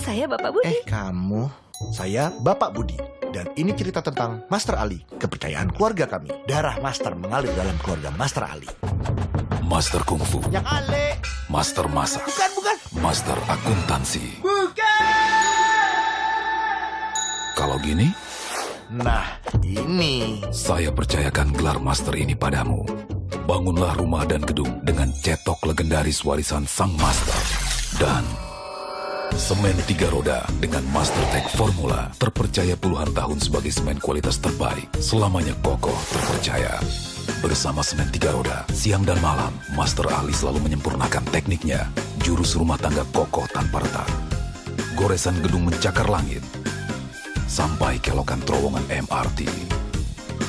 Saya Bapak Budi. Kamu, saya Bapak Budi. Dan ini cerita tentang Master Ali, kepercayaan keluarga kami. Darah Master mengalir dalam keluarga Master Ali. Master Kungfu. Yang Ale. Master Masak. Bukan. Master Akuntansi. Bukan. Kalau gini, Nah, ini. saya percayakan gelar Master ini padamu. Bangunlah rumah dan gedung dengan cetok legendaris warisan Sang Master. Dan semen 3 roda dengan Master Tech Formula terpercaya puluhan tahun sebagai semen kualitas terbaik. Selamanya kokoh terpercaya. Bersama semen 3 roda, siang dan malam, Master Ali selalu menyempurnakan tekniknya. Jurus rumah tangga kokoh tanpa retak. Goresan gedung mencakar langit. Sampai kelokan terowongan MRT.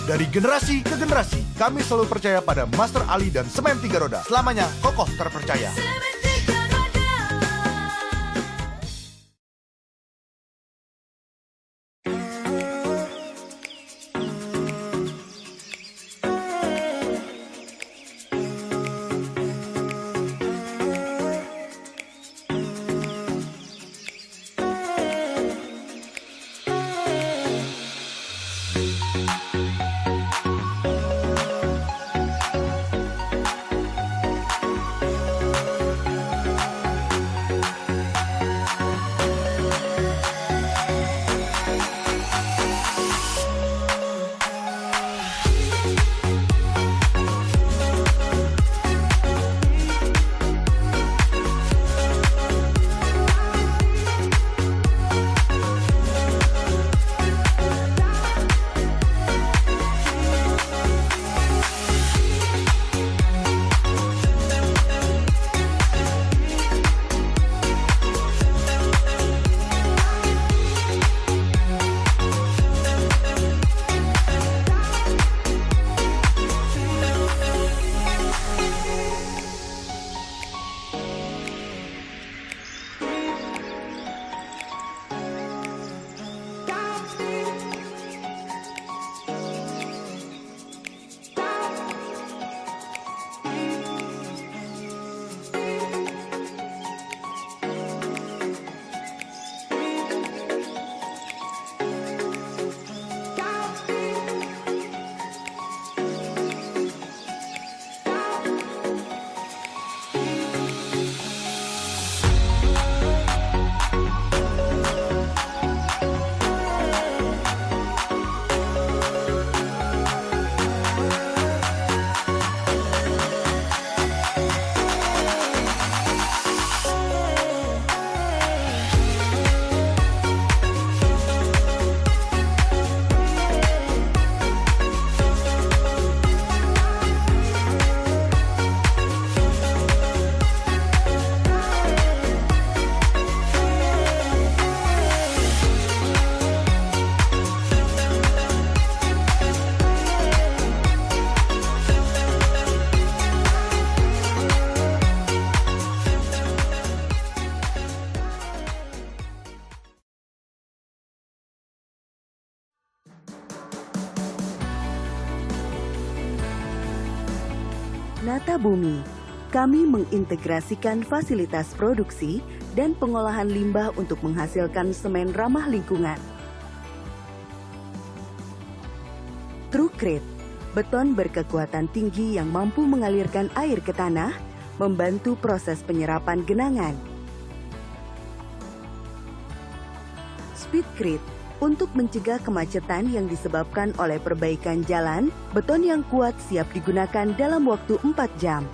Dari generasi ke generasi, kami selalu percaya pada Master Ali dan semen 3 roda. Selamanya kokoh terpercaya. Nata Bumi, kami mengintegrasikan fasilitas produksi dan pengolahan limbah untuk menghasilkan semen ramah lingkungan. TrueCrete, beton berkekuatan tinggi yang mampu mengalirkan air ke tanah, membantu proses penyerapan genangan. Speedcrete, untuk mencegah kemacetan yang disebabkan oleh perbaikan jalan, beton yang kuat siap digunakan dalam waktu 4 jam.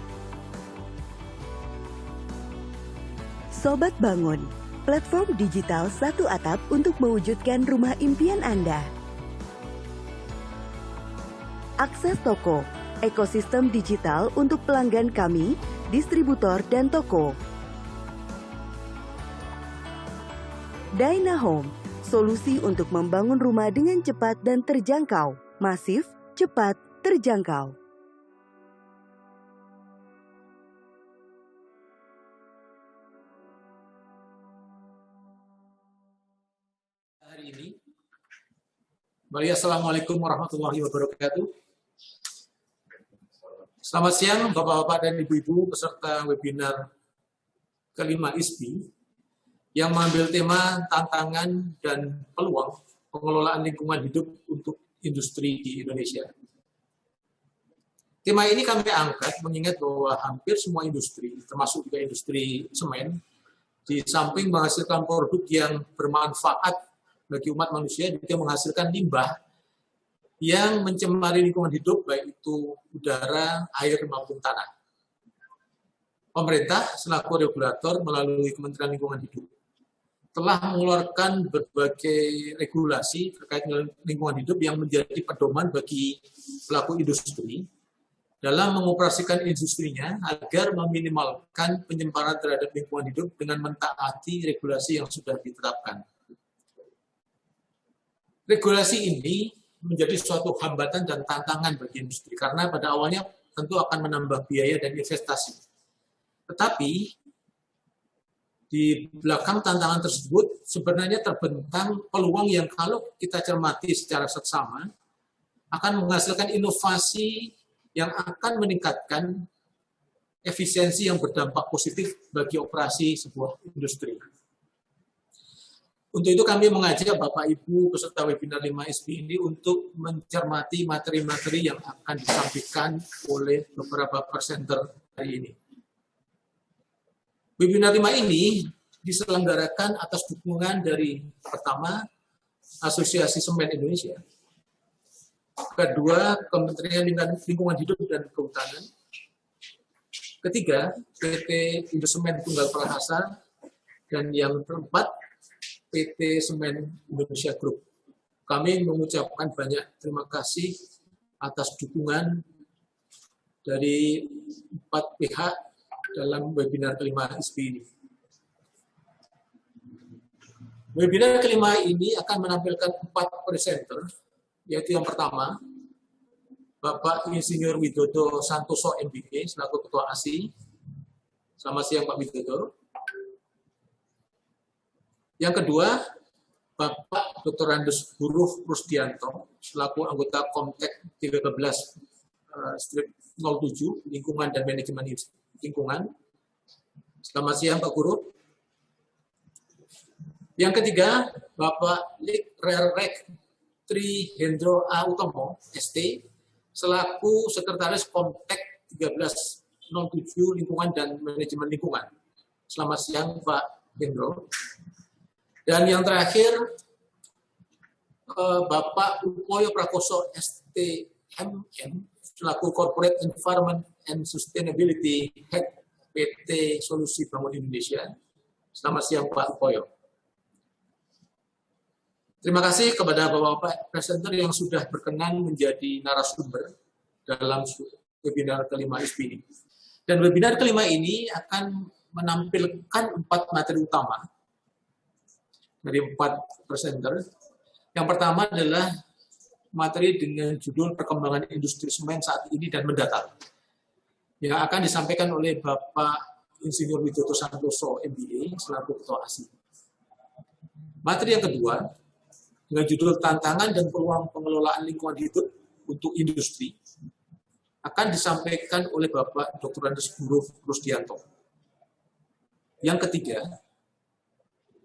Sobat Bangun, platform digital satu atap untuk mewujudkan rumah impian Anda. Akses Toko, ekosistem digital untuk pelanggan kami, distributor dan toko. Dynahome, solusi untuk membangun rumah dengan cepat dan terjangkau, masif, cepat, terjangkau. Hari ini, Assalamualaikum warahmatullahi wabarakatuh. Selamat siang Bapak-Bapak dan Ibu-Ibu peserta webinar kelima ISPI yang mengambil tema tantangan dan peluang pengelolaan lingkungan hidup untuk industri di Indonesia. Tema ini kami angkat mengingat bahwa hampir semua industri, termasuk juga industri semen, di samping menghasilkan produk yang bermanfaat bagi umat manusia, juga menghasilkan limbah yang mencemari lingkungan hidup, baik itu udara, air, maupun tanah. Pemerintah selaku regulator melalui Kementerian Lingkungan Hidup telah mengeluarkan berbagai regulasi terkait dengan lingkungan hidup yang menjadi pedoman bagi pelaku industri dalam mengoperasikan industrinya agar meminimalkan penyebaran terhadap lingkungan hidup dengan mentaati regulasi yang sudah ditetapkan. Regulasi ini menjadi suatu hambatan dan tantangan bagi industri karena pada awalnya tentu akan menambah biaya dan investasi. Tetapi di belakang tantangan tersebut sebenarnya terbentang peluang yang kalau kita cermati secara seksama akan menghasilkan inovasi yang akan meningkatkan efisiensi yang berdampak positif bagi operasi sebuah industri. Untuk itu kami mengajak Bapak Ibu peserta webinar 5SP ini untuk mencermati materi-materi yang akan disampaikan oleh beberapa presenter hari ini. Webinar 5 ini diselenggarakan atas dukungan dari pertama, Asosiasi Semen Indonesia, kedua, Kementerian Lingkungan Hidup dan Kehutanan, ketiga, PT Indosemen Tunggal Prahasa, dan yang keempat, PT Semen Indonesia Group. Kami mengucapkan banyak terima kasih atas dukungan dari 4 pihak dalam webinar kelima ISPI ini. Webinar kelima ini akan menampilkan 4 presenter, yaitu yang pertama, Bapak Insinyur Widodo Santoso MBA, selaku Ketua ASI. Selamat siang Pak Widodo. Yang kedua, Bapak Dr. Andes Buruh Rusdianto, selaku anggota Komtek 13-07, Lingkungan dan Manajemen Lingkungan. Selamat siang Pak Guru. Yang ketiga, Bapak Rek Tri Hendro A. Utomo, ST, selaku Sekretaris Komtek 1307 Lingkungan dan Manajemen Lingkungan. Selamat siang Pak Hendro. Dan yang terakhir, Bapak Upoyo Prakoso, STMM, selaku Corporate Environment and Sustainability Head PT Solusi Bangun Indonesia. Selamat siang Pak Upoyo. Terima kasih kepada Bapak-Bapak presenter yang sudah berkenan menjadi narasumber dalam webinar kelima ISPI ini. Dan webinar kelima ini akan menampilkan 4 materi utama dari 4 presenter. Yang pertama adalah materi dengan judul Perkembangan Industri Semen Saat Ini dan Mendatang, yang akan disampaikan oleh Bapak Insinyur Widodo Santoso MBA selaku Ketua ASI. Materi yang kedua dengan judul Tantangan dan Peluang Pengelolaan Lingkungan Hidup untuk Industri akan disampaikan oleh Bapak Dr. Andes Buruh Rusdianto. Yang ketiga,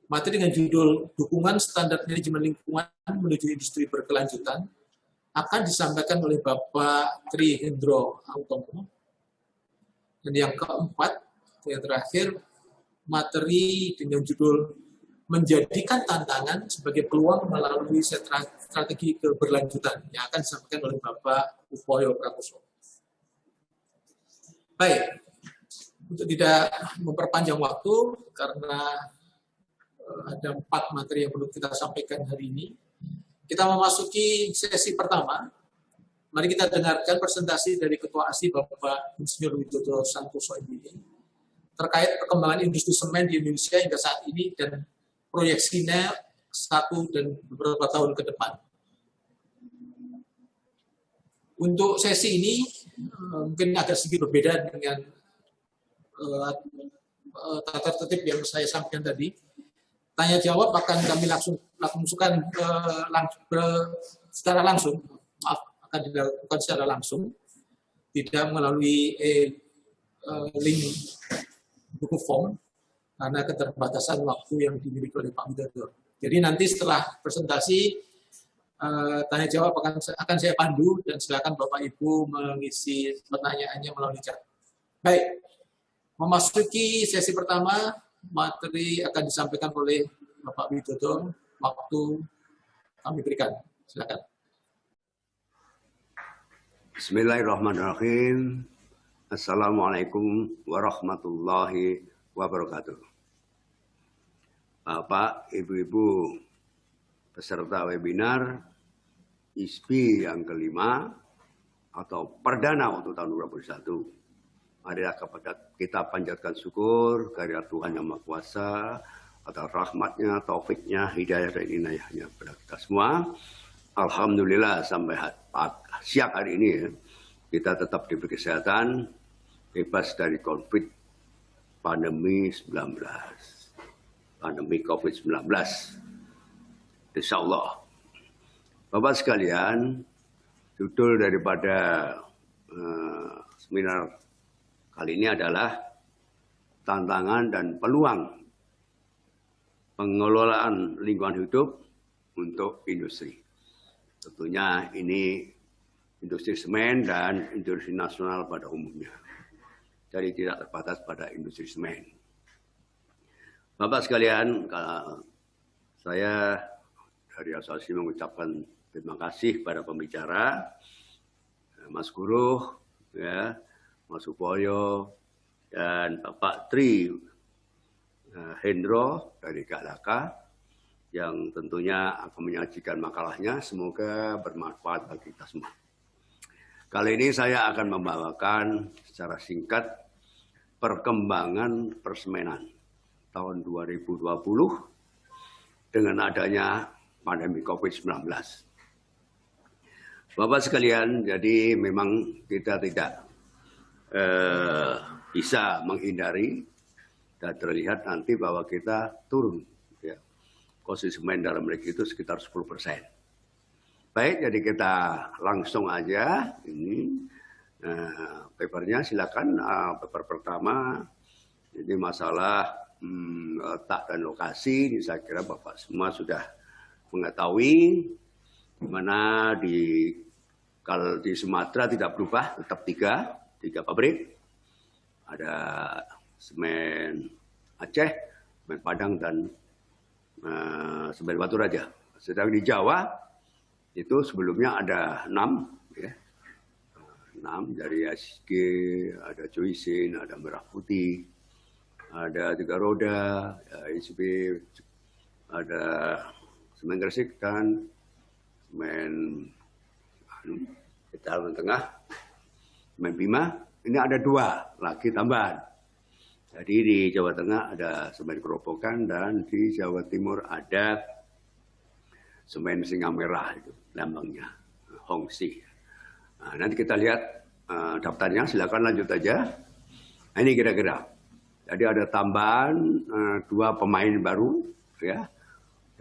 materi dengan judul Dukungan Standar Manajemen Lingkungan menuju Industri Berkelanjutan akan disampaikan oleh Bapak Tri Hendro Utomo. Dan yang keempat, yang terakhir, materi dengan judul Menjadikan Tantangan sebagai Peluang melalui Strategi Keberlanjutan yang akan disampaikan oleh Bapak Upoyo Prakoso. Baik, untuk tidak memperpanjang waktu karena ada 4 materi yang perlu kita sampaikan hari ini, kita memasuki sesi pertama. Mari kita dengarkan presentasi dari Ketua ASI Bapak Insinyur Widodo Santoso MBA terkait perkembangan industri semen di Indonesia hingga saat ini dan proyeksinya 1 dan beberapa tahun ke depan. Untuk sesi ini mungkin agak sedikit berbeda dengan tata tertib yang saya sampaikan tadi. Tanya jawab akan kami langsungkan secara langsung, akan dilakukan secara langsung, tidak melalui link buku form. karena keterbatasan waktu yang dimiliki oleh Pak Widodo. Jadi nanti setelah presentasi tanya jawab akan saya pandu dan silakan Bapak Ibu mengisi pertanyaannya melalui chat. Baik, memasuki sesi pertama, materi akan disampaikan oleh Bapak Widodo. Waktu kami berikan, silakan. Bismillahirrahmanirrahim. Assalamualaikum warahmatullahi wabarakatuh. Bapak, Ibu-Ibu peserta webinar ISPI yang kelima atau perdana untuk tahun 2021. Marilah kita panjatkan syukur kehadirat Tuhan Yang Maha Kuasa atas rahmatnya, taufiknya, hidayah dan inayahnya kepada kita semua. Alhamdulillah sampai siang hari ini ya, kita tetap diberi kesehatan, bebas dari konflik pandemi 19. Pandemi COVID-19. Insya Allah. Bapak sekalian, judul daripada seminar kali ini adalah tantangan dan peluang pengelolaan lingkungan hidup untuk industri. Tentunya ini industri semen dan industri nasional pada umumnya. Jadi tidak terbatas pada industri semen. Bapak sekalian, saya dari asosiasi mengucapkan terima kasih kepada pembicara, Mas Guru, ya, Mas Supoyo, dan Bapak Tri Hendro dari Galaka, yang tentunya akan menyajikan makalahnya. Semoga bermanfaat bagi kita semua. Kali ini saya akan membawakan secara singkat perkembangan persemenan tahun 2020 dengan adanya pandemi COVID-19. Bapak sekalian, jadi memang kita tidak bisa menghindari dan terlihat nanti bahwa kita turun. Ya. Konsumsi semen dalam negeri itu sekitar 10%. Baik, jadi kita langsung aja ini papernya silakan. Paper pertama ini masalah letak dan lokasi. Ini saya kira Bapak semua sudah mengetahui di mana kalau di Sumatera tidak berubah, tetap tiga pabrik. Ada semen Aceh, semen Padang, dan semen Batu Raja. Sedang di Jawa itu sebelumnya ada 6, ya. 6 dari SG, ada Joysin, ada Merah Putih, ada Tiga Roda, ISB, ada semen Gresik, dan semen Tegal Tengah, semen Bima. Ini ada 2 lagi tambahan. Jadi di Jawa Tengah ada semen Gerobokan dan di Jawa Timur ada semen Singa Merah, itu lambangnya Hongxi. Nah, nanti kita lihat daftarnya, silakan lanjut aja. Nah, ini kira-kira. Jadi ada tambahan 2 pemain baru, ya.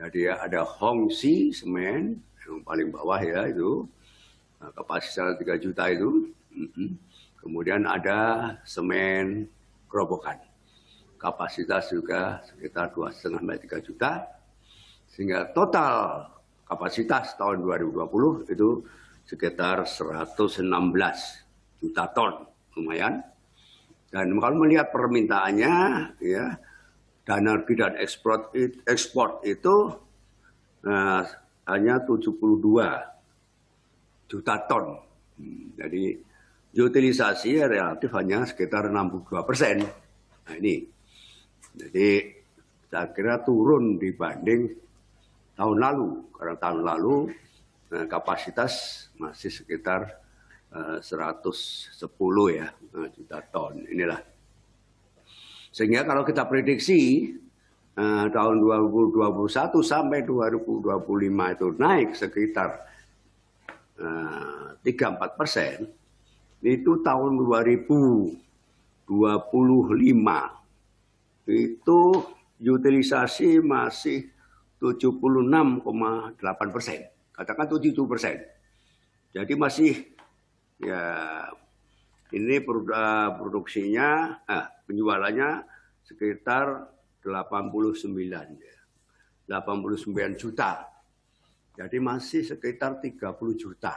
Jadi ada Hongxi semen yang paling bawah ya itu kapasitas 3 juta itu. Kemudian ada semen Gerobokan, kapasitas juga sekitar 2,5-3 juta, sehingga total kapasitas tahun 2020 itu sekitar 116 juta ton, lumayan. Dan kalau melihat permintaannya, ya, dana negeri dan ekspor itu hanya 72 juta ton. Jadi utilisasi relatif hanya sekitar 62%. Nah ini, jadi saya kira turun dibanding tahun lalu. Karena tahun lalu kapasitas masih sekitar 110 ya juta ton. Inilah. Sehingga kalau kita prediksi tahun 2021 sampai 2025 itu naik sekitar 3-4%. Itu tahun 2025 itu utilisasi masih 76,8%, katakan 77%. Jadi masih ya ini produksinya, penjualannya sekitar 89 ya. 89 juta. Jadi masih sekitar 30 juta.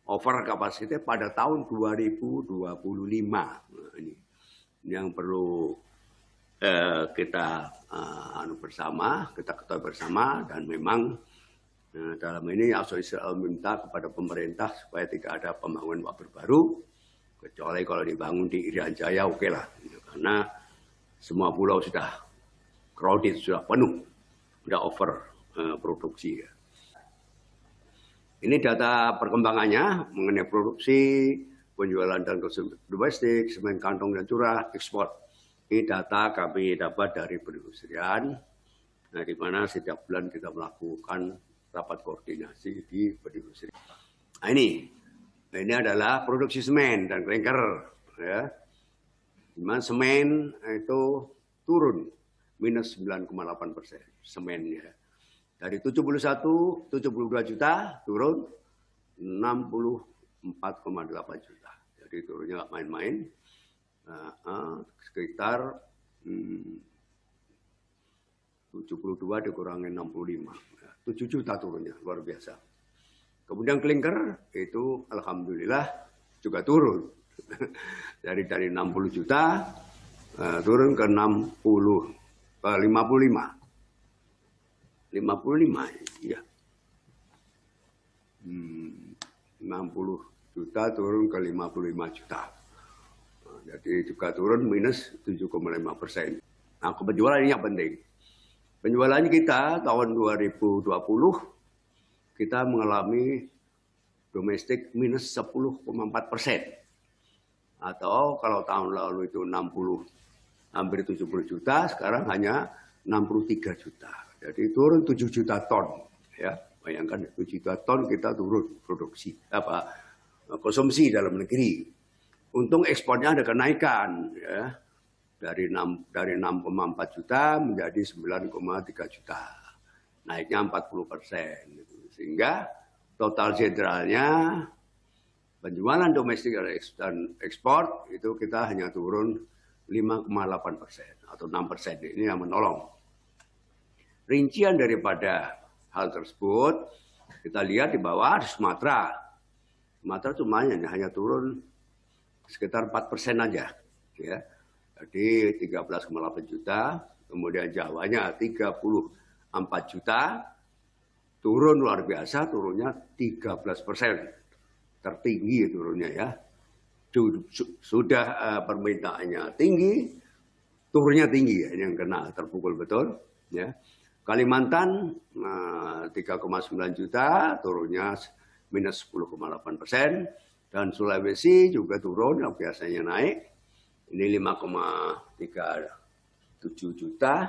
Over kapasitas pada tahun 2025. Nah, ini yang perlu kita kita ketahui bersama, dan memang dalam ini Israel minta kepada pemerintah supaya tidak ada pembangunan pabrik baru, kecuali kalau dibangun di Irian Jaya, oke lah, karena semua pulau sudah crowded, sudah penuh, sudah over produksi. Ya. Ini data perkembangannya mengenai produksi, penjualan dan konsumsi domestik, semen kantong dan curah, ekspor. Ini data kami dapat dari perindustrian, nah, di mana setiap bulan kita melakukan rapat koordinasi di perindustrian. Nah, ini adalah produksi semen dan klinker. Ya. Di mana semen itu turun minus 9,8%. Semen ya. Dari 72 juta turun 64,8 juta. Jadi turunnya nggak main-main. Sekitar 72 dikurangi 65. 7 juta turunnya, luar biasa. Kemudian klinker itu alhamdulillah juga turun. dari 60 juta turun ke 55. 55 ya. 60 juta turun ke 55 juta. Jadi juga turun minus 7,5%. Nah, penjualan ini yang penting. Penjualan kita tahun 2020 kita mengalami domestik minus 10,4%. Atau kalau tahun lalu itu 60, hampir 70 juta, sekarang hanya 63 juta. Jadi turun 7 juta ton. Ya, bayangkan 7 juta ton kita turun produksi, konsumsi dalam negeri. Untung ekspornya ada kenaikan, ya, dari 6,4 juta menjadi 9,3 juta, naiknya 40%. Sehingga total generalnya penjualan domestik dan ekspor itu kita hanya turun 5,8% atau 6%. Ini yang menolong. Rincian daripada hal tersebut kita lihat di bawah Sumatera. Sumatera cuma hanya turun sekitar 4% aja, ya. Jadi 13,8 juta, kemudian Jawanya 34 juta, turun luar biasa, turunnya 13%, tertinggi turunnya ya. Sudah permintaannya tinggi, turunnya tinggi, ini yang kena terpukul betul, ya. Kalimantan 3,9 juta, turunnya minus 10,8%. Dan Sulawesi juga turun, yang biasanya naik. Ini 5,37 juta,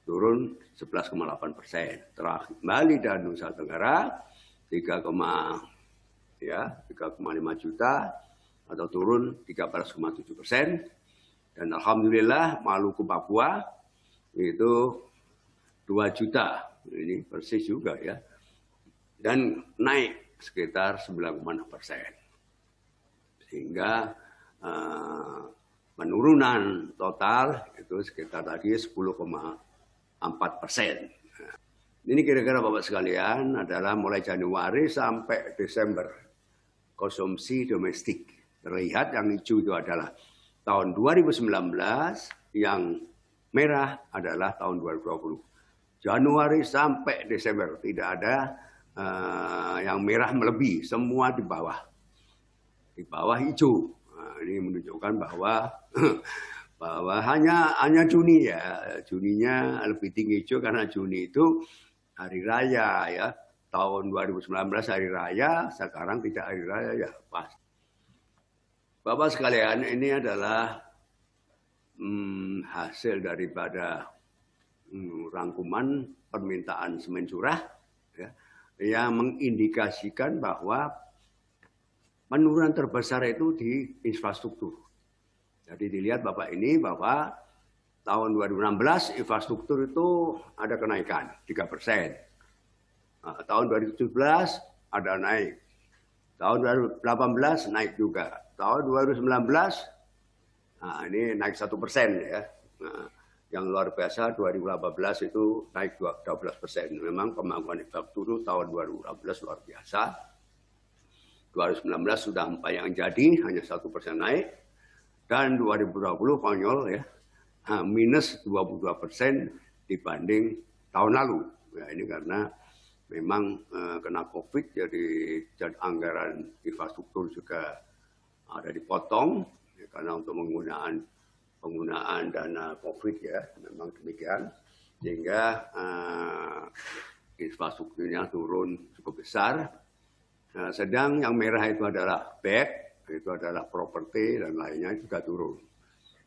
turun 11,8%. Terakhir Bali dan Nusa Tenggara 3,5 juta atau turun 13,7%. Dan alhamdulillah Maluku Papua itu 2 juta. Ini persis juga ya. Dan naik sekitar 9,6%. Sehingga penurunan total itu sekitar tadi 10,4%. Ini kira-kira Bapak sekalian adalah mulai Januari sampai Desember konsumsi domestik. Terlihat yang hijau itu adalah tahun 2019, yang merah adalah tahun 2020. Januari sampai Desember tidak ada yang merah melebihi, semua di bawah. Di bawah hijau. Nah, ini menunjukkan bahwa hanya Juni ya. Juninya lebih tinggi hijau karena Juni itu hari raya ya. Tahun 2019 hari raya, sekarang tidak hari raya ya pas. Bapak sekalian, ini adalah hasil daripada rangkuman permintaan semen curah ya, yang mengindikasikan bahwa penurunan terbesar itu di infrastruktur. Jadi dilihat Bapak ini bahwa tahun 2016 infrastruktur itu ada kenaikan 3%. Nah, tahun 2017 ada naik. Tahun 2018 naik juga. Tahun 2019 nah ini naik 1% ya. Nah, yang luar biasa 2018 itu naik 12%. Memang pembangunan infrastruktur tahun 2018 luar biasa. 2019 sudah 4 yang jadi, hanya 1% naik. Dan 2020 konyol ya, minus 22% dibanding tahun lalu. Ya, ini karena memang kena COVID, jadi anggaran infrastruktur juga ada dipotong ya, karena untuk penggunaan dana COVID ya, memang demikian, sehingga infrastrukturnya turun cukup besar. Sedang yang merah itu adalah back, itu adalah properti dan lainnya juga turun,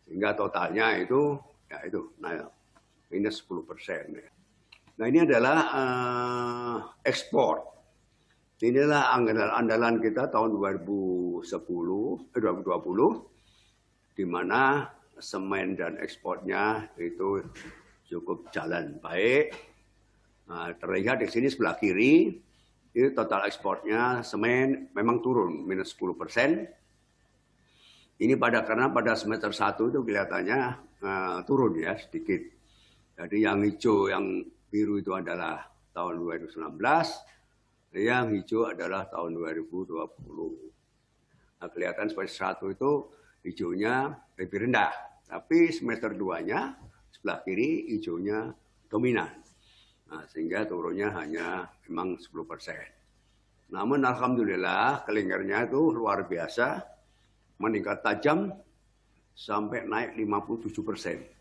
sehingga totalnya itu ya itu minus 10%. Ya. Nah ini adalah ekspor. Inilah andalan kita tahun 2020, di mana semen dan ekspornya itu cukup jalan baik. Nah, terlihat di sini sebelah kiri, itu total ekspornya semen memang turun minus 10%. Ini karena pada semester 1 itu kelihatannya turun ya sedikit. Jadi yang hijau, yang biru itu adalah tahun 2019, yang hijau adalah tahun 2020. Nah, kelihatan semester 1 itu hijaunya lebih rendah, tapi semester 2-nya sebelah kiri hijaunya dominan. Nah, sehingga turunnya hanya memang 10%. Namun alhamdulillah kelinkernya itu luar biasa, meningkat tajam sampai naik 57%.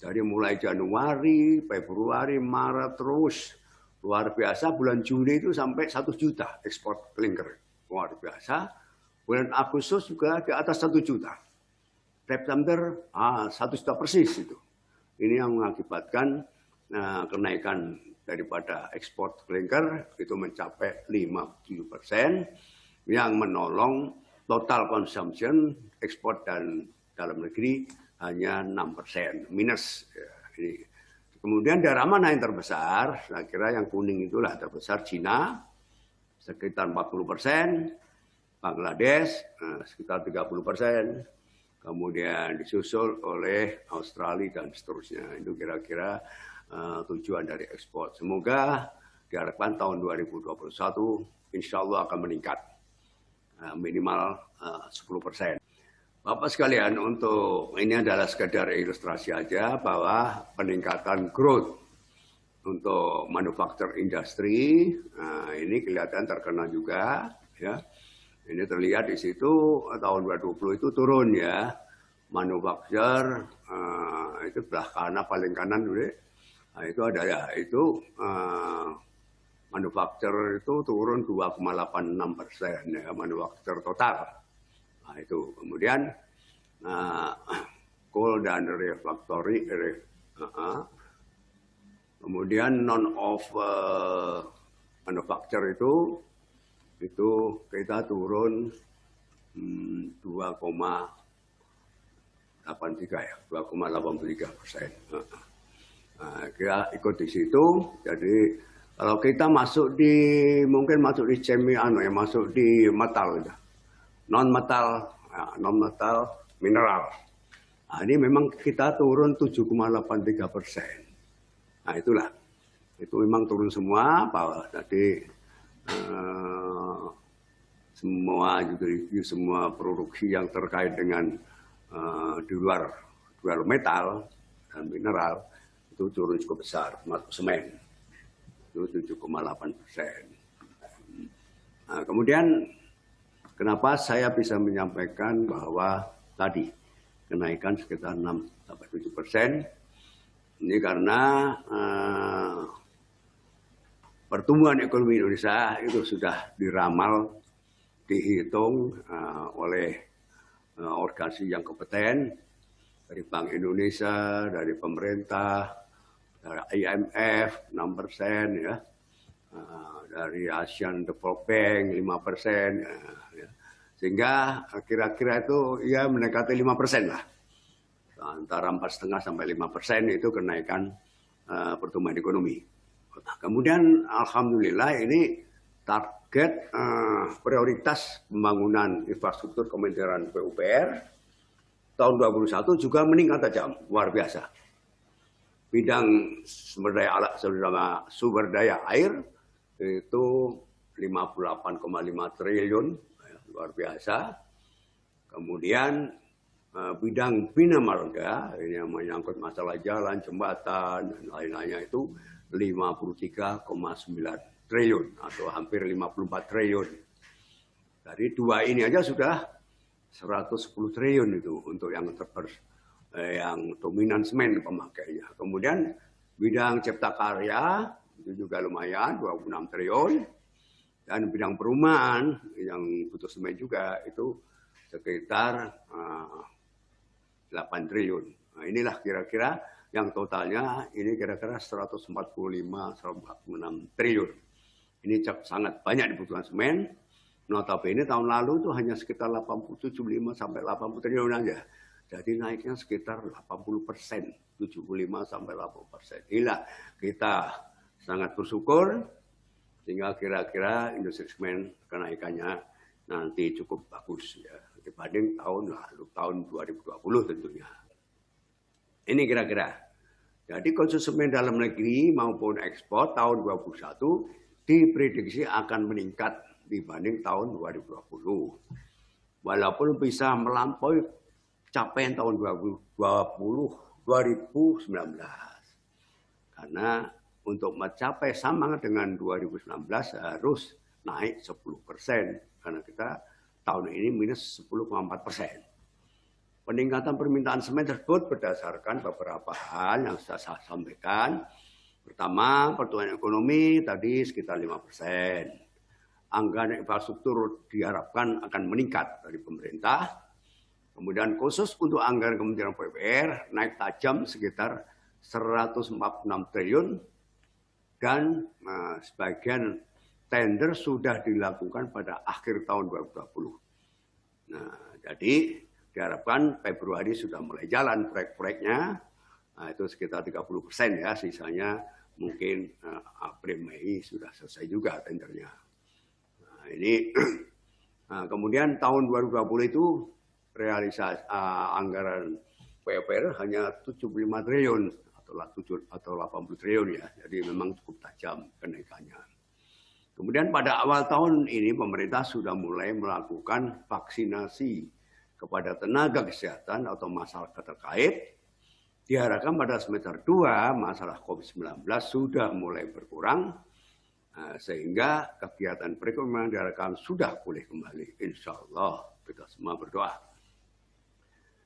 Jadi mulai Januari, Februari, Maret terus luar biasa. Bulan Juli itu sampai 1 juta ekspor klinker, luar biasa. Bulan Agustus juga di atas 1 juta. September 1 juta persis itu. Ini yang mengakibatkan kenaikan daripada ekspor klinker itu mencapai 57%, yang menolong total consumption ekspor dan dalam negeri hanya 6%, minus. Ya, ini. Kemudian daerah mana yang terbesar? Saya kira yang kuning itulah terbesar, Cina, sekitar 40%, Bangladesh, sekitar 30%, kemudian disusul oleh Australia dan seterusnya. Itu kira-kira tujuan dari ekspor. Semoga diharapkan tahun 2021 insya Allah akan meningkat minimal 10%. Bapak sekalian, untuk ini adalah sekedar ilustrasi aja bahwa peningkatan growth untuk manufacture industry, ini kelihatan terkena juga, ya. Ini terlihat di situ tahun 2020 itu turun ya, manufacture itu belah kanan paling kanan dulu, nah, itu ada ya, itu manufacture itu turun 2,86% ya, manufacture total. Nah, itu kemudian coal dan refractory, kemudian non of manufacture itu kita turun 2,83 ya, 2,83%. Nah, kita ikut di situ. Jadi kalau kita masuk mungkin masuk di masuk di metal, non metal mineral. Nah, ini memang kita turun 7,83%. Nah itulah, itu memang turun semua. Bahwa tadi semua produksi yang terkait dengan di luar metal dan mineral itu turun cukup besar, termasuk semen itu 7,8%. Nah, kemudian kenapa saya bisa menyampaikan bahwa tadi kenaikan sekitar 6-7%, ini karena pertumbuhan ekonomi Indonesia itu sudah diramal, dihitung oleh organisasi yang kompeten, dari Bank Indonesia, dari pemerintah, dari IMF 6%, ya, dari Asian Development Bank 5%, ya. Sehingga kira-kira itu ya mendekati 5% lah, antara 4,5 sampai 5% itu kenaikan pertumbuhan ekonomi. Nah, kemudian alhamdulillah ini target prioritas pembangunan infrastruktur Kementerian PUPR tahun 2021 juga meningkat tajam, luar biasa. bidang sumber daya air itu 58,5 triliun, luar biasa. Kemudian bidang bina marga ini yang menyangkut masalah jalan, jembatan dan lain-lainnya itu 53,9 triliun atau hampir 54 triliun. Dari dua ini aja sudah 110 triliun itu untuk yang yang dominan semen pemakainya. Kemudian bidang cipta karya itu juga lumayan 26 triliun. Dan bidang perumahan yang butuh semen juga itu sekitar 8 triliun. Nah, inilah kira-kira yang totalnya ini kira-kira 145-146 triliun. Ini sangat banyak dibutuhkan semen. Notabene tahun lalu itu hanya sekitar 75 sampai 80 triliun aja. Jadi naiknya sekitar 80%, 75 sampai 80%. Inilah kita sangat bersyukur sehingga kira-kira industri semen kenaikannya nanti cukup bagus ya dibanding tahun lalu, tahun 2020 tentunya. Ini kira-kira. Jadi konsumsi semen dalam negeri maupun ekspor tahun 2021 diprediksi akan meningkat dibanding tahun 2020. Walaupun bisa melampaui capaian tahun 2019. Karena untuk mencapai sama dengan 2019 harus naik 10%. Karena kita tahun ini minus 10,4%. Peningkatan permintaan semen tersebut berdasarkan beberapa hal yang saya sampaikan. Pertama, pertumbuhan ekonomi tadi sekitar 5%. Anggaran infrastruktur diharapkan akan meningkat dari pemerintah. Kemudian khusus untuk anggaran Kementerian PUPR naik tajam sekitar 146 triliun dan sebagian tender sudah dilakukan pada akhir tahun 2020. Nah, jadi diharapkan Februari sudah mulai jalan proyek-proyeknya. Nah, itu sekitar 30% ya, sisanya mungkin April Mei sudah selesai juga tendernya. Nah, ini kemudian tahun 2020 itu realisasi anggaran PUPR hanya 75 triliun atau 80 triliun ya. Jadi memang cukup tajam kenaikannya. Kemudian pada awal tahun ini pemerintah sudah mulai melakukan vaksinasi kepada tenaga kesehatan atau masyarakat terkait. Diharapkan pada semester 2 masalah COVID-19 sudah mulai berkurang sehingga kegiatan perekonomian diharapkan sudah pulih kembali. Insya Allah kita semua berdoa.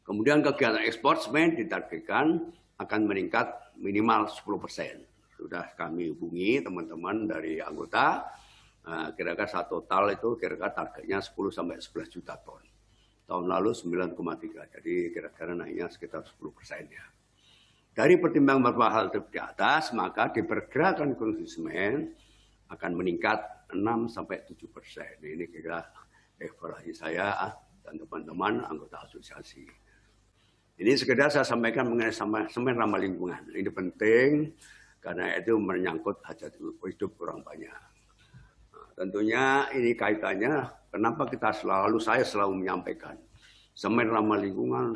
Kemudian kegiatan ekspor semen ditargetkan akan meningkat minimal 10%. Sudah kami hubungi teman-teman dari anggota, kira-kira satu total itu kira-kira targetnya 10 sampai 11 juta ton. Tahun lalu 9,3, jadi kira-kira naiknya sekitar 10% ya. Dari pertimbangan beberapa hal di atas, maka diperkirakan konsumsi semen akan meningkat 6 sampai 7%. Ini kira-kira evaluasi saya dan teman-teman anggota asosiasi. Ini sekedar saya sampaikan mengenai semen ramah lingkungan. Ini penting karena itu menyangkut hajat hidup orang banyak. Nah, tentunya ini kaitannya kenapa saya selalu menyampaikan semen ramah lingkungan,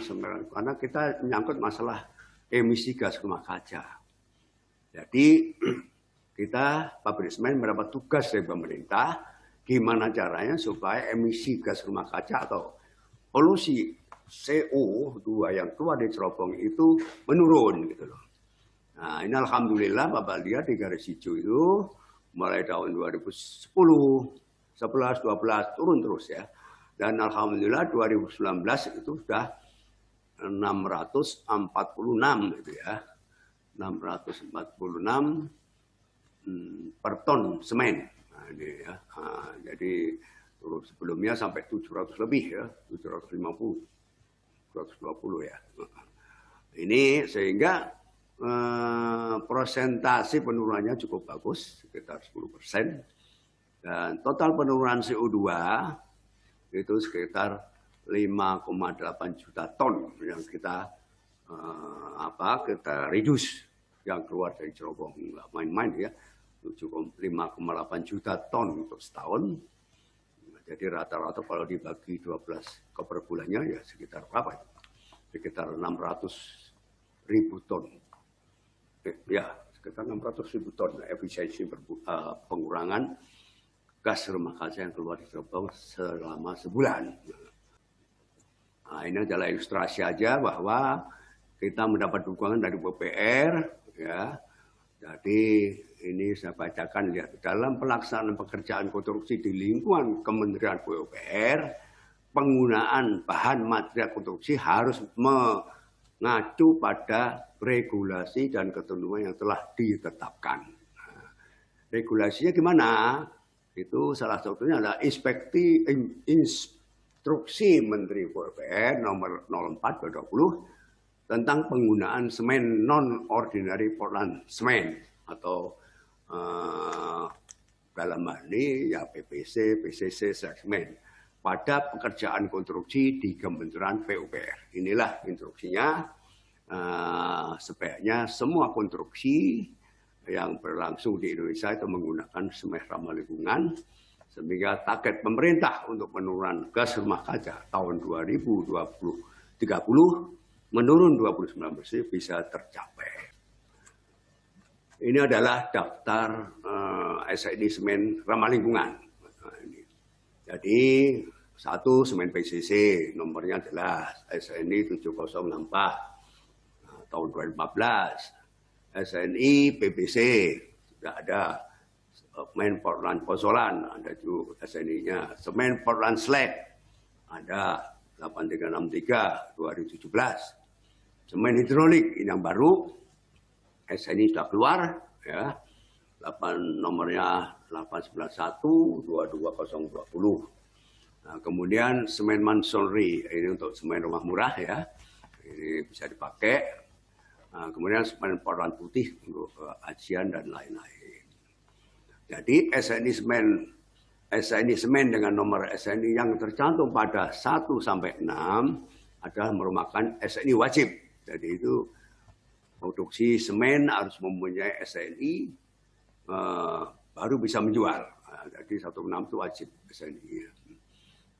karena kita menyangkut masalah emisi gas rumah kaca. Jadi kita pabrik semen mendapat tugas dari pemerintah gimana caranya supaya emisi gas rumah kaca atau polusi CO2 yang keluar dari cerobong itu menurun gitu loh. Nah, ini alhamdulillah Bapak lihat di garis hijau itu mulai tahun 2010, 11, 12 turun terus ya. Dan alhamdulillah 2019 itu sudah 646 gitu ya. 646 per ton semen. Nah, ini ya. Nah, jadi sebelumnya sampai 700 lebih ya, 750. 120 ya. Ini sehingga prosentase penurunannya cukup bagus, sekitar 10%. Dan total penurunan CO2 itu sekitar 5,8 juta ton yang kita reduce yang keluar dari cerobong. Nggak main-main ya. 5,8 juta ton untuk setahun. Jadi rata-rata kalau dibagi 12 per bulannya ya sekitar berapa? Sekitar 600.000 ton ya sekitar 600.000 ton efisiensi pengurangan gas rumah kaca yang keluar di Serpong selama sebulan. Nah, ini adalah ilustrasi aja bahwa kita mendapat dukungan dari PUPR, ya. Jadi ini saya bacakan, lihat dalam pelaksanaan pekerjaan konstruksi di lingkungan Kementerian PUPR, penggunaan bahan material konstruksi harus mengacu pada regulasi dan ketentuan yang telah ditetapkan. Nah, regulasinya gimana? Itu salah satunya adalah Instruksi Menteri PUPR nomor 04/2020 tentang penggunaan semen non-ordinary Portland semen atau dalam hal ini ya PPC, PCC, semen pada pekerjaan konstruksi di Kementerian PUPR. Inilah instruksinya. Sebaiknya semua konstruksi yang berlangsung di Indonesia itu menggunakan semen ramah lingkungan, sehingga target pemerintah untuk penurunan gas rumah kaca tahun 2030 menurun 29% bisa tercapai. Ini adalah daftar SNI semen ramah lingkungan. Jadi 1 semen PCC, nomornya adalah SNI 7064 tahun 2014. SNI PPC sudah ada. Semen Portland Pozolan ada juga SNI-nya. Semen Portland Slag ada 8363 2017. Semen hidrolik ini yang baru, SNI sudah keluar, ya. Nomornya 891 22020. Nah, kemudian semen masonry ini untuk semen rumah murah, ya. Ini bisa dipakai. Nah, kemudian semen Portland putih untuk ajian dan lain-lain. Jadi SNI semen dengan nomor SNI yang tercantum pada 1 sampai 6 adalah merupakan SNI wajib. Jadi itu produksi semen harus mempunyai SNI baru bisa menjual. Nah, jadi 1/6 itu wajib SNI.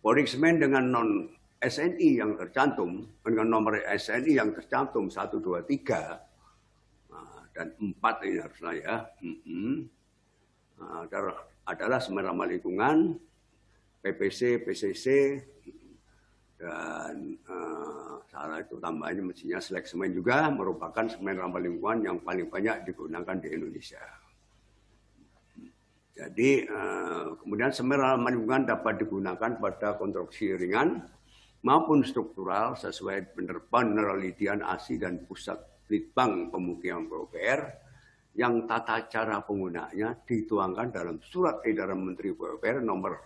Produk semen dengan non SNI yang tercantum dengan nomor SNI yang tercantum 1, 2, 3 dan 4 ini haruslah ya. Adalah semen ramah lingkungan, PPC, PCC, dan salah itu tambahnya mestinya slag semen juga merupakan semen ramah lingkungan yang paling banyak digunakan di Indonesia. Jadi kemudian semen ramah lingkungan dapat digunakan pada konstruksi ringan maupun struktural sesuai penelitian ASI dan Pusat Litbang Pemukiman PUPR yang tata cara penggunaannya dituangkan dalam Surat Edaran Menteri PUPR nomor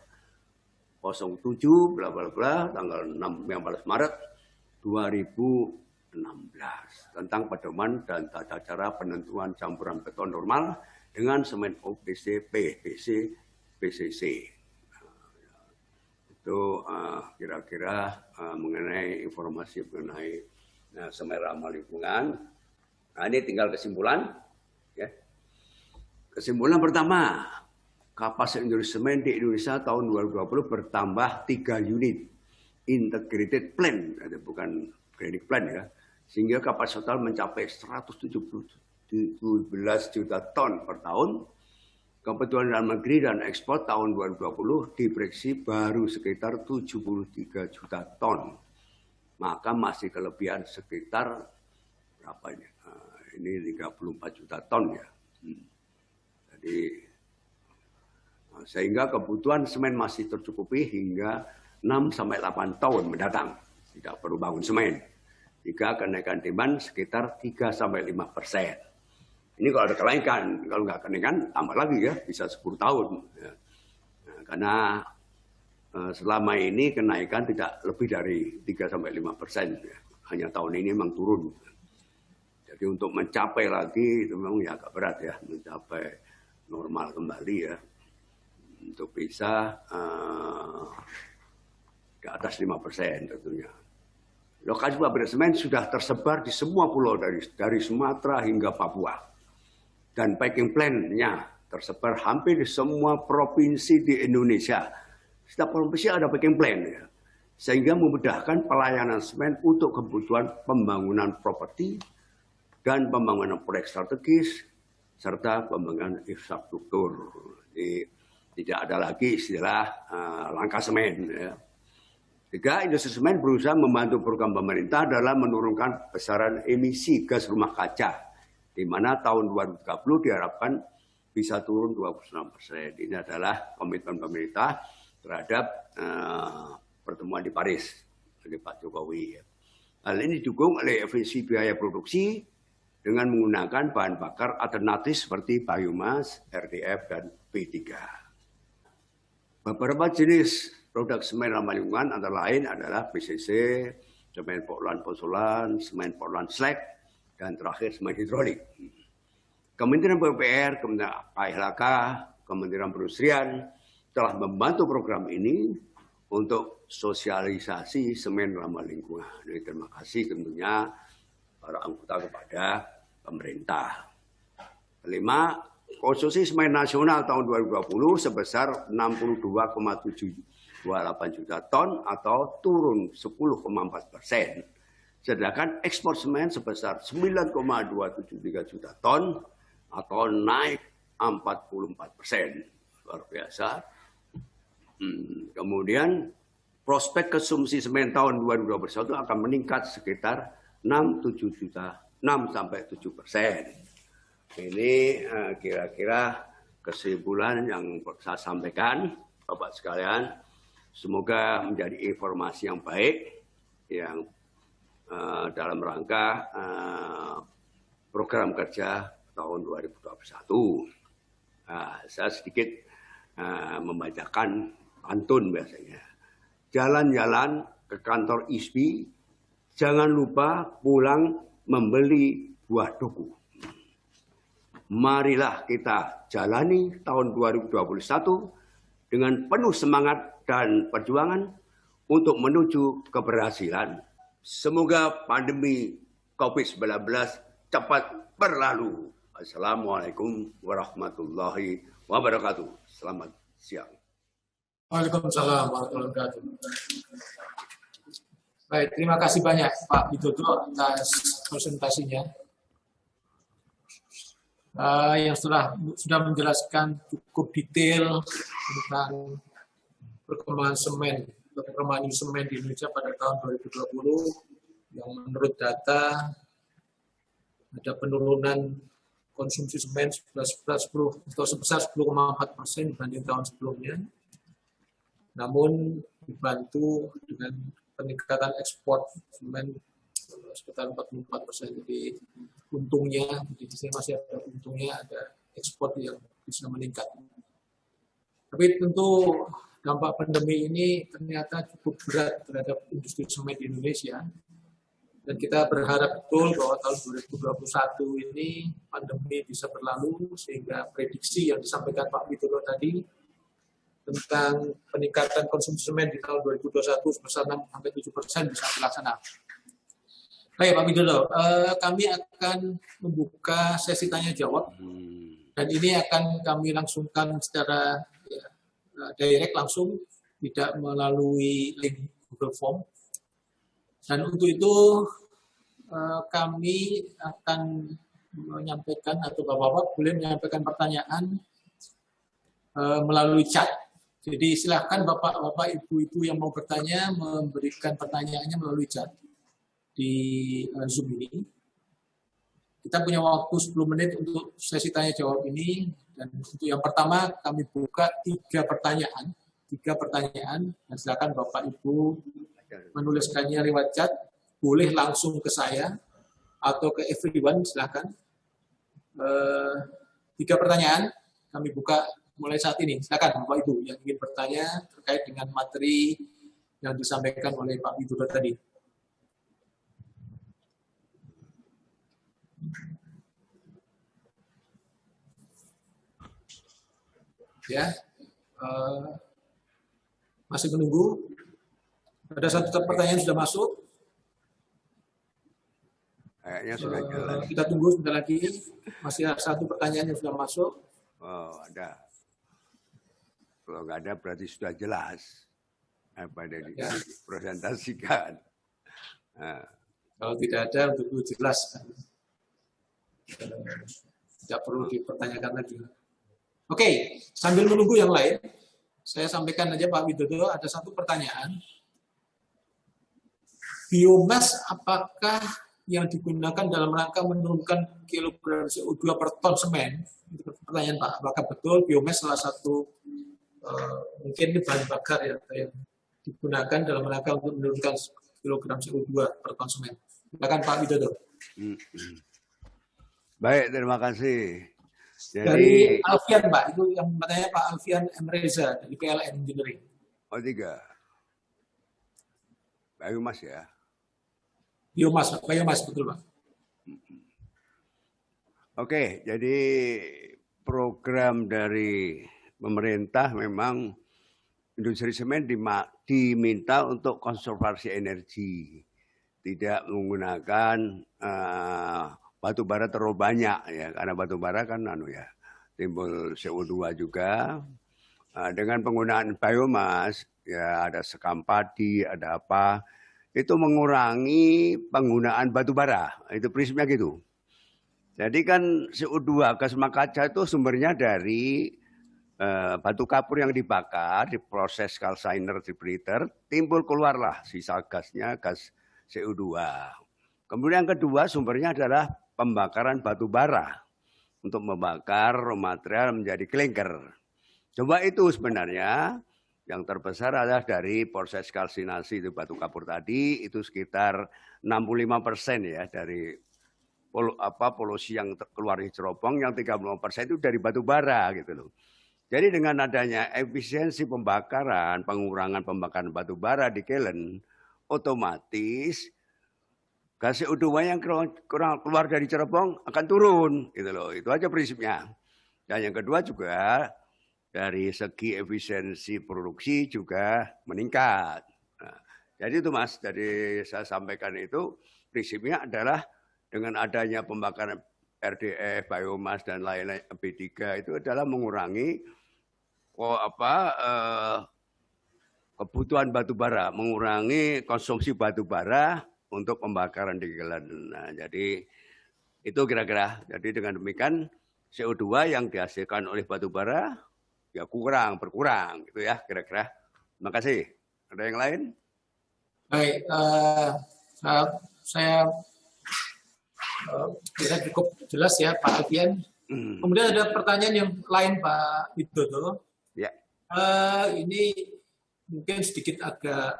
07 bla bla bla tanggal 15 Maret 2016 tentang pedoman dan tata cara penentuan campuran beton normal dengan semen OPC, PVC, PCC. Itu kira-kira mengenai informasi mengenai semen ramah lingkungan. Nah, ini tinggal kesimpulan. Ya. Kesimpulan pertama, kapasitas industri semen di Indonesia tahun 2020 bertambah 3 unit integrated plant, bukan organic plant ya, sehingga kapasitas total mencapai 117 juta ton per tahun. Kebutuhan dalam negeri dan ekspor tahun 2020 diprediksi baru sekitar 73 juta ton. Maka masih kelebihan sekitar berapa ini? Ini 34 juta ton ya. Jadi sehingga kebutuhan semen masih tercukupi hingga 6 sampai 8 tahun mendatang. Tidak perlu bangun semen. Jika kenaikan demand sekitar 3 sampai 5%. Ini kalau ada kenaikan, kalau nggak kenaikan tambah lagi ya, bisa 10 tahun. Ya. Nah, karena selama ini kenaikan tidak lebih dari 3 sampai 5%. Ya. Hanya tahun ini memang turun. Jadi untuk mencapai lagi itu memang ya agak berat ya, mencapai normal kembali ya. Untuk bisa di atas 5% tentunya. Lokasi pabrik semen sudah tersebar di semua pulau dari Sumatera hingga Papua. Dan packing plant-nya tersebar hampir di semua provinsi di Indonesia. Setiap provinsi ada packing plant ya. Sehingga memudahkan pelayanan semen untuk kebutuhan pembangunan properti dan pembangunan proyek strategis, serta pembangunan infrastruktur. Jadi tidak ada lagi istilah langka semen. Ya. Tiga, industri semen berusaha membantu program pemerintah dalam menurunkan besaran emisi gas rumah kaca, di mana tahun 2030 diharapkan bisa turun 29%. Ini adalah komitmen pemerintah terhadap pertemuan di Paris oleh Pak Jokowi. Hal ini didukung oleh efisiensi biaya produksi dengan menggunakan bahan bakar alternatif seperti biomas, RDF, dan P3. Beberapa jenis produk semen ramah lingkungan antara lain adalah PCC, semen Portland pozolan, semen Portland slag, dan terakhir semen hidrolik. Kementerian PUPR, Kementerian KLHK, Kementerian Perindustrian telah membantu program ini untuk sosialisasi semen ramah lingkungan. Jadi, terima kasih tentunya para anggota kepada pemerintah. Kelima, konsumsi semen nasional tahun 2020 sebesar 62,728 juta ton atau turun 10,4%. Sedangkan ekspor semen sebesar 9,273 juta ton atau naik 44%. Luar biasa. Kemudian prospek konsumsi semen tahun 2021 akan meningkat sekitar 6-7%. Ini kira-kira kesimpulan yang saya sampaikan, Bapak sekalian. Semoga menjadi informasi yang baik yang dalam rangka program kerja tahun 2021. Saya sedikit membacakan pantun biasanya. Jalan-jalan ke kantor ISPI, jangan lupa pulang membeli buah duku. Marilah kita jalani tahun 2021 dengan penuh semangat dan perjuangan untuk menuju keberhasilan. Semoga pandemi COVID-19 cepat berlalu. Assalamualaikum warahmatullahi wabarakatuh. Selamat siang. Waalaikumsalam warahmatullahi wabarakatuh. Baik, terima kasih banyak Pak Widodo atas presentasinya. Yang sudah menjelaskan cukup detail tentang perkembangan semen, perkembangan semen di Indonesia pada tahun 2020 yang menurut data ada penurunan konsumsi semen sebesar 10,4% dibanding tahun sebelumnya. Namun dibantu dengan peningkatan ekspor semen sekitar 44%. Jadi untungnya, di sini masih ada untungnya, ada ekspor yang bisa meningkat. Tapi tentu dampak pandemi ini ternyata cukup berat terhadap industri semen di Indonesia. Dan kita berharap betul bahwa tahun 2021 ini pandemi bisa berlalu sehingga prediksi yang disampaikan Pak Widodo tadi tentang peningkatan konsumsi semen di tahun 2021 sebesar 6-7% bisa dilaksanakan. Baik Pak Widodo, kami akan membuka sesi tanya jawab dan ini akan kami langsungkan secara direct langsung, tidak melalui link Google Form. Dan untuk itu kami akan menyampaikan atau Bapak-Bapak boleh menyampaikan pertanyaan melalui chat. Jadi silakan Bapak-Bapak, Ibu-Ibu yang mau bertanya memberikan pertanyaannya melalui chat di Zoom ini. Kita punya waktu 10 menit untuk sesi tanya jawab ini, dan untuk yang pertama kami buka 3 pertanyaan, dan silakan Bapak Ibu menuliskannya lewat chat, boleh langsung ke saya atau ke everyone, silakan. 3 pertanyaan kami buka mulai saat ini. Silakan Bapak Ibu yang ingin bertanya terkait dengan materi yang disampaikan oleh Pak Widodo tadi. Ya, masih menunggu. Ada satu pertanyaan sudah masuk. Kayaknya sudah jelas. Kita tunggu sebentar lagi. Masih ada satu pertanyaan yang sudah masuk. Oh, ada. Kalau nggak ada berarti sudah jelas apa yang dipresentasikan. Kalau tidak ada, untuk jelas. Tidak perlu dipertanyakan lagi. Oke, sambil menunggu yang lain, saya sampaikan aja Pak Widodo, ada satu pertanyaan. Biomas apakah yang digunakan dalam rangka menurunkan kilogram CO2 per ton semen? Itu pertanyaan Pak, apakah betul biomas salah satu mungkin ini bahan bakar ya yang digunakan dalam rangka untuk menurunkan kilogram CO2 per ton semen? Silakan Pak Widodo. Baik, terima kasih. Dari Alfian Pak, itu yang bertanya Pak Alfian M. Reza dari PLN Engineering. Oh, 3. Biomas ya. Biomas betul Pak. Oke, jadi program dari pemerintah memang industri semen diminta untuk konservasi energi, tidak menggunakan batu bara terlalu banyak ya, karena batu bara kan timbul CO2 juga. Dengan penggunaan biomas ya, ada sekam padi, ada apa, itu mengurangi penggunaan batu bara. Itu prinsipnya gitu. Jadi kan CO2 gas rumah kaca itu sumbernya dari batu kapur yang dibakar, diproses calciner splitter, timbul keluarlah sisa gasnya, gas CO2. Kemudian yang kedua sumbernya adalah pembakaran batu bara untuk membakar raw material menjadi klinker. Coba itu sebenarnya yang terbesar adalah dari proses kalsinasi itu batu kapur tadi, itu sekitar 65% ya dari polusi yang keluar di cerobong, yang 35% itu dari batu bara gitu loh. Jadi dengan adanya efisiensi pembakaran, pengurangan pembakaran batu bara di Kelen, otomatis gas CO2 yang keluar dari cerobong akan turun gitu loh. Itu aja prinsipnya. Dan yang kedua juga dari segi efisiensi produksi juga meningkat. Nah, jadi itu Mas, jadi saya sampaikan itu prinsipnya adalah dengan adanya pembakaran RDF, biomas dan lain-lain B3 itu adalah mengurangi kebutuhan batu bara, mengurangi konsumsi batu bara untuk pembakaran di Kelen. Nah, jadi itu kira-kira. Jadi dengan demikian CO2 yang dihasilkan oleh batu bara ya berkurang gitu ya kira-kira. Terima kasih. Ada yang lain? Baik, saya kira cukup jelas ya Pak Alfian. Kemudian ada pertanyaan yang lain Pak Widodo. Ya. Ini mungkin agak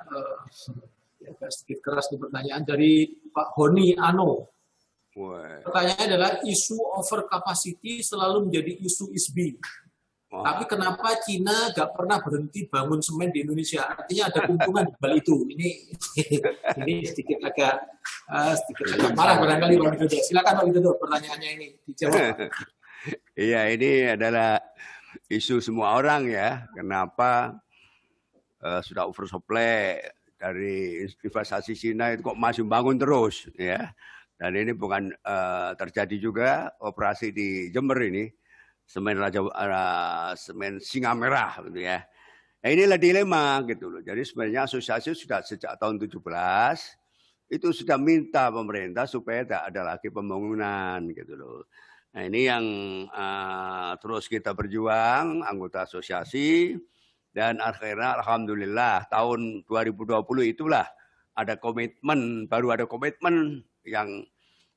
sedikit keras di pertanyaan dari Pak Honi Ano. Pertanyaannya adalah isu over capacity selalu menjadi isu ISBI. Tapi kenapa Cina nggak pernah berhenti bangun semen di Indonesia? Artinya ada keuntungan di balik itu. Ini sedikit agak marah barangkali Pak Widodo. Silakan Pak Widodo, pertanyaannya ini dijawab. Iya, ini adalah isu semua orang ya. Kenapa sudah oversupply dari investasi Cina itu kok masih bangun terus ya. Dan ini bukan terjadi juga operasi di Jember ini. Semen Singa Merah gitu ya. Nah, inilah dilema gitu loh. Jadi sebenarnya asosiasi sudah sejak tahun 17 itu sudah minta pemerintah supaya tidak ada lagi pembangunan gitu loh. Nah, ini yang terus kita berjuang anggota asosiasi dan akhirnya alhamdulillah tahun 2020 itulah baru ada komitmen yang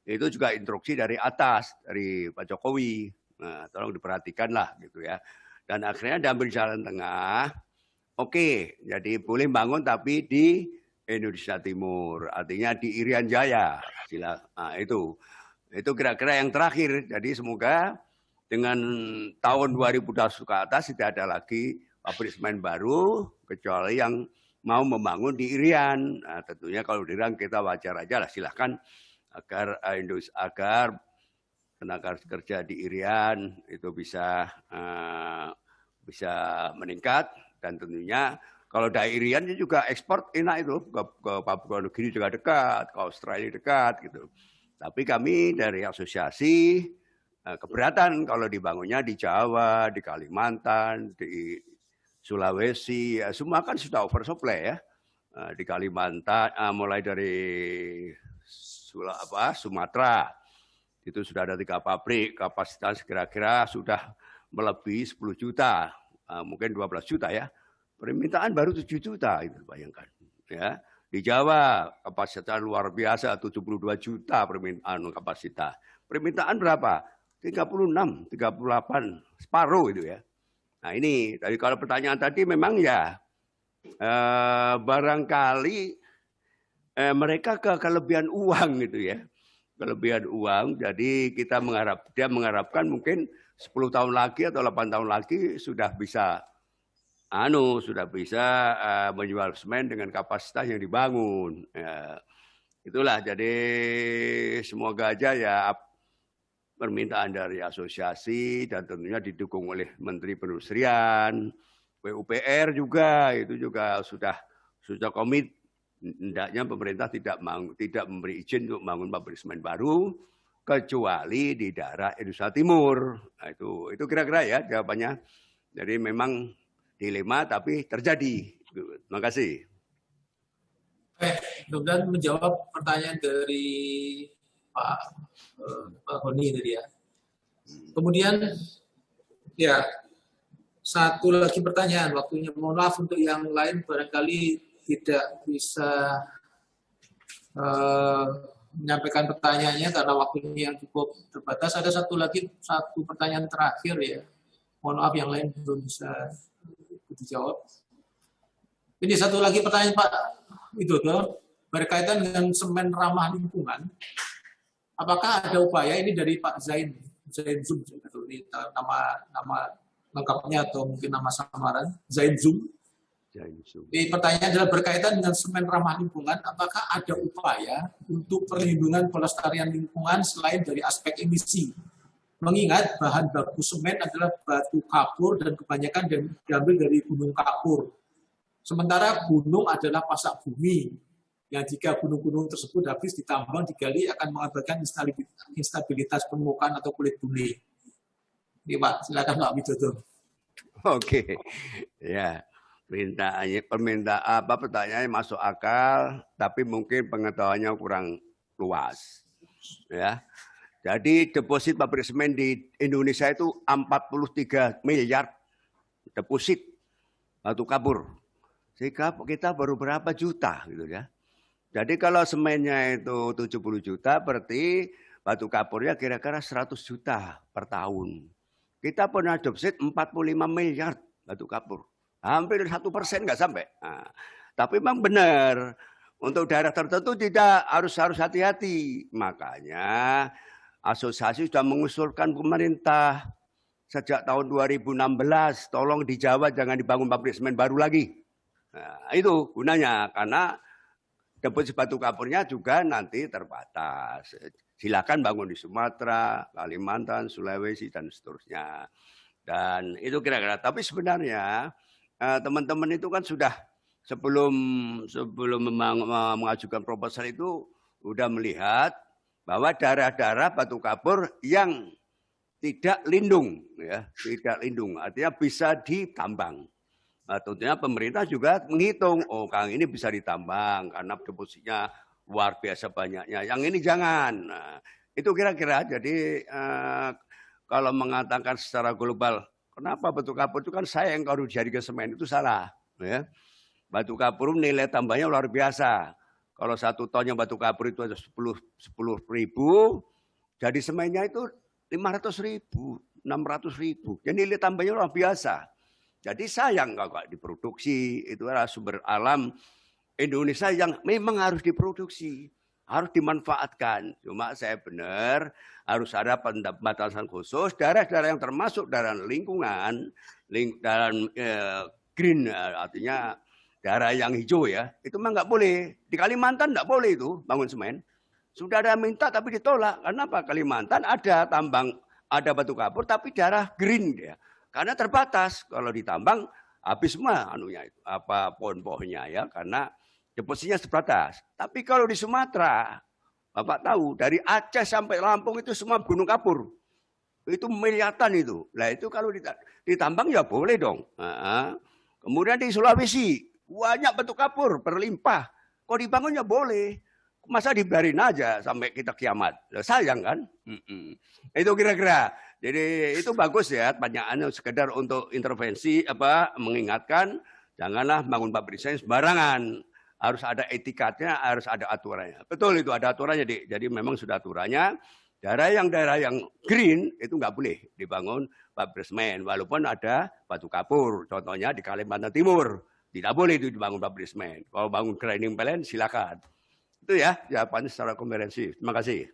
itu juga instruksi dari atas dari Pak Jokowi. Nah, tolong diperhatikanlah gitu ya. Dan akhirnya diambil jalan tengah. Oke, jadi boleh bangun tapi di Indonesia Timur, artinya di Irian Jaya. Nah, itu kira-kira yang terakhir. Jadi semoga dengan tahun 2020 ke atas tidak ada lagi pabrik semen baru kecuali yang mau membangun di Irian. Nah, tentunya kalau di Irian kita wajar aja lah, silahkan agar tenaga kerja di Irian itu bisa meningkat dan tentunya kalau dari Irian juga ekspor enak itu ke Papua Nugini juga dekat, ke Australia dekat gitu. Tapi kami dari asosiasi keberatan kalau dibangunnya di Jawa, di Kalimantan, di Sulawesi, ya semua kan sudah oversupply ya. Di Kalimantan mulai dari Sumatera, Itu sudah ada 3 pabrik, kapasitas kira-kira sudah melebihi 10 juta, mungkin 12 juta ya. Permintaan baru 7 juta, itu bayangkan. Ya. Di Jawa kapasitas luar biasa 72 juta permintaan kapasitas. Permintaan berapa? 36, 38, separuh itu ya. Nah ini, tadi kalau pertanyaan tadi memang ya barangkali mereka kelebihan uang gitu ya. Kelebihan uang, jadi dia mengharapkan mungkin 10 tahun lagi atau 8 tahun lagi sudah bisa menjual semen dengan kapasitas yang dibangun. Ya, itulah, jadi semoga aja ya permintaan dari asosiasi dan tentunya didukung oleh Menteri Perindustrian, PUPR juga, itu juga sudah komit. Hendaknya pemerintah tidak memberi izin untuk membangun pabrik semen baru kecuali di daerah Indonesia Timur. Nah, itu kira-kira ya jawabannya. Jadi memang dilema tapi terjadi. Terima kasih. Mudah-mudahan menjawab pertanyaan dari Pak Honi tadi ya. Kemudian ya satu lagi pertanyaan, waktunya mohon maaf untuk yang lain barangkali tidak bisa menyampaikan pertanyaannya karena waktunya yang cukup terbatas. Ada satu pertanyaan terakhir ya. Mohon maaf yang lain belum bisa dijawab. Ini satu lagi pertanyaan Pak Widodo berkaitan dengan semen ramah lingkungan. Apakah ada upaya ini dari Pak Zain Zoom, ini nama lengkapnya atau mungkin nama samaran Zain Zoom. Jadi pertanyaan adalah berkaitan dengan semen ramah lingkungan, apakah ada upaya untuk perlindungan pelestarian lingkungan selain dari aspek emisi? Mengingat bahan baku semen adalah batu kapur dan kebanyakan diambil dari gunung kapur. Sementara gunung adalah pasak bumi, yang jika gunung-gunung tersebut habis ditambang, digali akan mengakibatkan instabilitas permukaan atau kulit bumi. Ini Pak, silakan Pak Widodo. Oke, ya. Pertanyaannya masuk akal, tapi mungkin pengetahuannya kurang luas. Ya, jadi deposit pabrik semen di Indonesia itu 43 miliar deposit batu kapur. Sehingga kita baru berapa juta gitu ya. Jadi kalau semennya itu 70 juta, berarti batu kapurnya kira-kira 100 juta per tahun. Kita pernah deposit 45 miliar batu kapur. Hampir 1% nggak sampai. Nah, tapi memang benar untuk daerah tertentu tidak harus hati-hati. Makanya asosiasi sudah mengusulkan pemerintah sejak tahun 2016, tolong di Jawa jangan dibangun pabrik semen baru lagi. Nah, itu gunanya karena deposit batu kapurnya juga nanti terbatas. Silakan bangun di Sumatera, Kalimantan, Sulawesi dan seterusnya. Dan itu kira-kira. Tapi sebenarnya teman-teman itu kan sudah sebelum mengajukan proposal itu sudah melihat bahwa daerah-daerah batu kapur yang tidak lindung, ya, tidak lindung, artinya bisa ditambang. Nah, tentunya pemerintah juga menghitung, oh Kang ini bisa ditambang karena depositnya luar biasa banyaknya. Yang ini jangan. Nah, itu kira-kira. Jadi kalau mengatakan secara global, kenapa batu kapur itu kan sayang kalau dijadikan semen, itu salah. Ya. Batu kapur nilai tambahnya luar biasa. Kalau 1 tonnya batu kapur itu ada 10 ribu, jadi semennya itu 500 ribu, 600 ribu. Jadi nilai tambahnya luar biasa. Jadi sayang kalau diproduksi, itu adalah sumber alam Indonesia yang memang harus diproduksi, harus dimanfaatkan. Cuma saya benar harus ada pembatasan khusus daerah-daerah yang termasuk daerah lingkungan, daerah green, artinya daerah yang hijau ya, itu mah nggak boleh. Di Kalimantan nggak boleh itu bangun semen. Sudah ada minta tapi ditolak. Kenapa? Kalimantan ada tambang, ada batu kapur tapi daerah green ya. Karena terbatas, kalau ditambang habis semua anunya itu, apa pohon-pohonnya ya, karena depositnya terbatas. Tapi kalau di Sumatera, Bapak tahu dari Aceh sampai Lampung itu semua gunung kapur. Itu miliatan itu. Nah itu kalau ditambang ya boleh dong. Nah, kemudian di Sulawesi banyak batu kapur berlimpah. Kalau dibangun ya boleh. Masa dibiarin aja sampai kita kiamat? Sayang kan? Itu kira-kira. Jadi itu bagus ya, pertanyaannya sekedar untuk intervensi, mengingatkan, janganlah bangun pabrik semen sembarangan. Harus ada etikatnya, harus ada aturannya. Betul itu ada aturannya, Dik. Jadi memang sudah aturannya. Daerah yang green itu nggak boleh dibangun pabrik semen. Walaupun ada batu kapur. Contohnya di Kalimantan Timur. Tidak boleh itu dibangun pabrik semen. Kalau bangun grinding plant silakan. Itu ya jawabannya secara komprehensif. Terima kasih.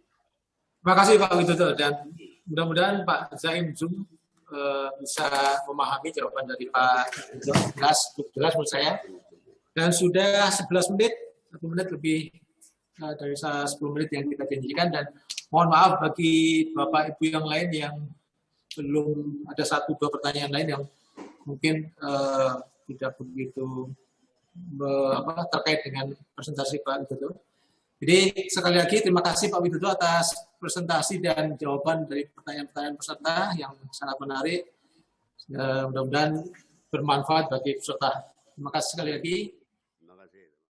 Terima kasih Pak Widodo, dan mudah-mudahan Pak Zaim Zoom bisa memahami jawaban dari Pak jelas menurut saya. Dan sudah 11 menit, 1 menit lebih dari 10 menit yang kita janjikan, dan mohon maaf bagi Bapak Ibu yang lain yang belum ada 1-2 pertanyaan lain yang mungkin tidak begitu terkait dengan presentasi Pak Widodo. Jadi sekali lagi terima kasih Pak Widodo atas presentasi dan jawaban dari pertanyaan-pertanyaan peserta yang sangat menarik. Mudah-mudahan bermanfaat bagi peserta. Terima kasih sekali lagi.